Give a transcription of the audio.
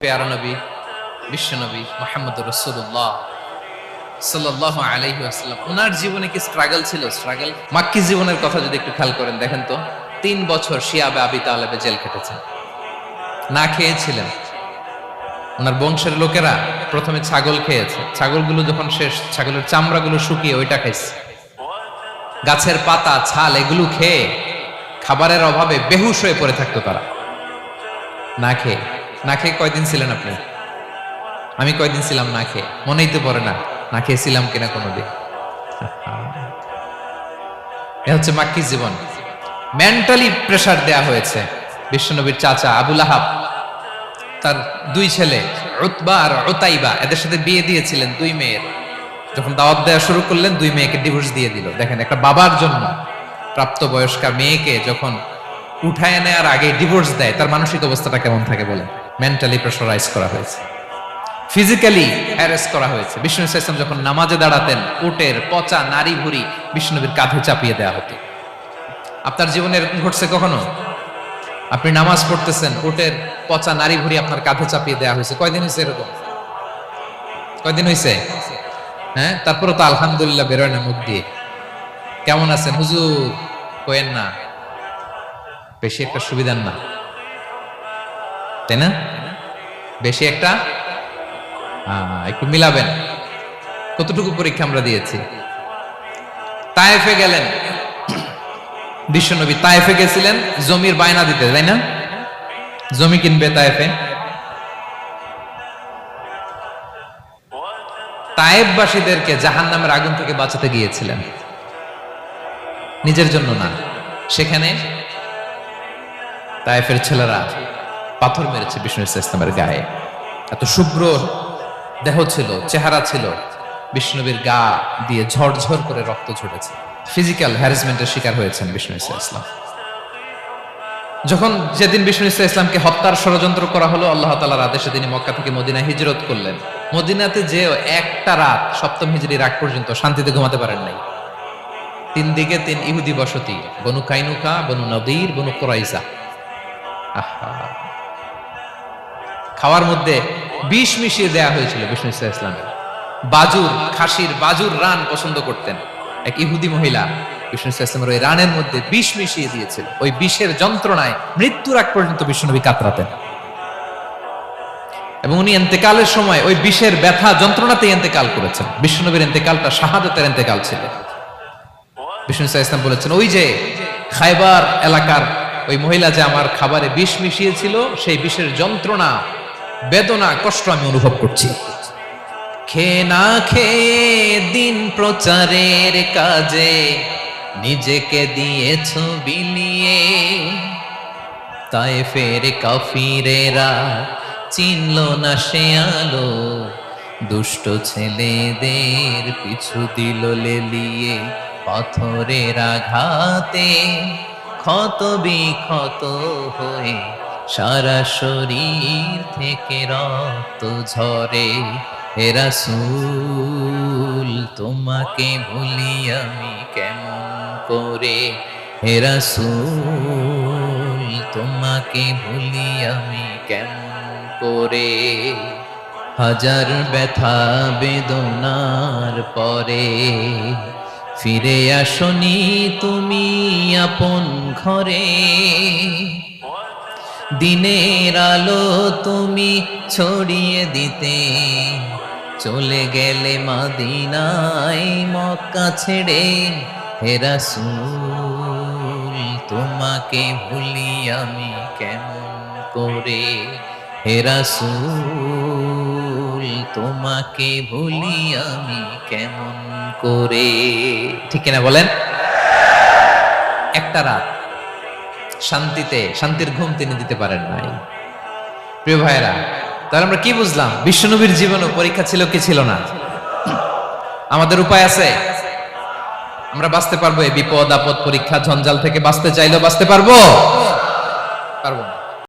প্যারা নবী বিশ্ব নবী মুহাম্মদুর রাসূলুল্লাহ সাল্লাল্লাহু আলাইহি ওয়াসাল্লাম ওনার জীবনে কি স্ট্রাগল ছিল? স্ট্রাগল মাক্কি জীবনের কথা যদি একটু খেয়াল করেন দেখেন তো 3 বছর শিয়াবে আবি তালেবে জেল কেটেছেন, না খেয়েছিলেন। ওনার বংশের লোকেরা প্রথমে ছাগল খেয়েছে, ছাগলগুলো যখন শেষ, ছাগলের চামড়াগুলো শুকিয়ে ওইটা খাইছে। গাছের পাতা ছাল এগুলো খেয়ে খাবারের অভাবে বেহুশ হয়ে পড়ে থাকতো তারা। না খেয়ে কয়দিন ছিলেন আপনি? আমি কয়দিন ছিলাম না খেয়ে? মনেই তো পড়ে না, না খেয়েছিলাম কিনা কোনোদিন। এ হচ্ছে মাক্কি জীবন। মেন্টালি প্রেসার দেয়া হয়েছে। বিশ্বনবীর চাচা আবুল আহাব তার 2 ছেলে উতবা আর উতাইবা, এদের সাথে বিয়ে দিয়েছিলেন 2 মেয়ের। যখন দাওয়াত দেওয়া শুরু করলেন 2 মেয়েকে ডিভোর্স দিয়ে দিল। দেখেন, একটা বাবার জন্য প্রাপ্তবয়স্কা মেয়েকে যখন উঠায় নেওয়ার আগে ডিভোর্স দেয়, তার মানসিক অবস্থাটা কেমন থাকে বলেন? মেন্টালি প্রেসারাইজ করা হয়েছে, ফিজিক্যালি হ্যারাস করা হয়েছে। বিষ্ণু ইসলাম যখন নামাজে দাঁড়াতেন, উটের পচা নারী ভুঁড়ি বিষ্ণুনবীর কাঁধে চাপিয়ে দেওয়া হতো। আপনার জীবনে এরকম ঘটছে কখনো? আপনি নামাজ পড়তেছেন, উটের পচা নারী ভুঁড়ি আপনার কাঁধে চাপিয়ে দেওয়া হয়েছে। কয়দিন হয়েছে এরকম? কয়দিন হয়েছে? হ্যাঁ, তারপরে তো আলহামদুলিল্লাহ বেরোয় না মুখ দিয়ে। কেমন আছেন হুজুর? কয়েন না, বেশি একটা সুবিধার না, তাই না? বেশি একটা একটু মিলাবেন। কতটুকু পরীক্ষা আমরা দিয়েছি। তায়েফে গেলেন বিশ্বনবী, তায়েফে গেছিলেন জমির বায়না দিতে, তাই না? জমি কিনবে তায়েফে। তায়েফবাসীদেরকে জাহান্নামের আগুন থেকে বাঁচাতে গিয়েছিলেন, নিজের জন্য না। সেখানে তায়েফের ছেলেরা পাথর মেরেছে বিষ্ণু ইসলামের গায়ে। এত শুভ্র দেহ ছিল, চেহারা ছিল, বিষ্ণুনবীর গা দিয়ে ঝরঝর করে রক্ত ঝরেছে। ফিজিক্যাল হ্যারাসমেন্টের শিকার হয়েছেন বিষ্ণু ইসলাম। যখন যেদিন বিষ্ণু ইসলামকে হত্যার ষড়যন্ত্র করা হলো, আল্লাহ তাআলার আদেশে তিনি মক্কা থেকে মদিনা হিজরত করলেন। মদিনাতে যে একটা রাত, 7ম হিজরির আগ পর্যন্ত শান্তিতে ঘুমাতে পারেন নাই। 3 দিকে 3 ইহুদি বসতি, বনু কাইনুকা, বনু নদীর, বনু কুরাইজা। খাওয়ার মধ্যে বিষ মিশিয়ে দেয়া হয়েছিল বিষ্ণু ইসলামের। বাজুর, খাসির বাজুর রান পছন্দ করতেন। এক ইহুদি মহিলা বিষ্ণু ইসলামের ওই রানের মধ্যে বিষ মিশিয়ে দিয়েছিল। ওই বিষের যন্ত্রণায় মৃত্যুর আগ পর্যন্ত বিষ্ণুনবী কাতরাতেন, এবং উনি ইন্তেকালের সময় ওই বিষের ব্যথা যন্ত্রণাতে ইন্তেকাল করেছেন। বিষ্ণুনবীর ইন্তেকালটা শাহাদাতের ইন্তেকাল ছিল। বিষ্ণু ইসলাম বলেছেন, ওই যে খায়বার এলাকার ওই মহিলা যে আমার খাবারে বিষ মিশিয়েছিল, সেই বিষের যন্ত্রণা, বেদনা, কষ্ট আমি অনুভব করছি। খেয়ে না খেয়ে দিন প্রচারের কাজে নিজেকে দিয়েছ বিলিয়ে। তায়েফের কাফিরেরা চিনল না সে আলো, দুষ্ট ছেলেদের পিছু দিল লেলিয়ে। পাথরের আঘাতে ক্ষত বিক্ষত হয়ে সারা শরীর থেকে রক্ত ঝরে। হে রাসূল, তোমাকে ভুলি আমি কেমন করে? হে রাসূল, তোমাকে ভুলি আমি কেমন করে? হাজার ব্যথা বেদনার পরে ফিরে আসনি তুমি আপন ঘরে। দিনের আলো তুমি ছড়িয়ে দিতে চলে গেলে মদিনায় মক্কা ছেড়ে। হে রাসূল, তোমাকে ভুলি আমি কেমন করে? হে রাসূল, তোমাকে ভুলি আমি কেমন করে? ঠিক কিনা বলেন? একটা রাত শান্তির ঘুম তিনি দিতে পারেন নাই। প্রিয় ভাইরা, তাহলে আমরা কি বুঝলাম? বিশ্বনবীর জীবনে পরীক্ষা ছিল কি ছিল না? আমাদের উপায় আছে? আমরা বাঁচতে পারবো এই বিপদ আপদ, পরীক্ষা, ঝঞ্ঝাল থেকে বাঁচতে চাইলেও বাঁচতে পারবো না।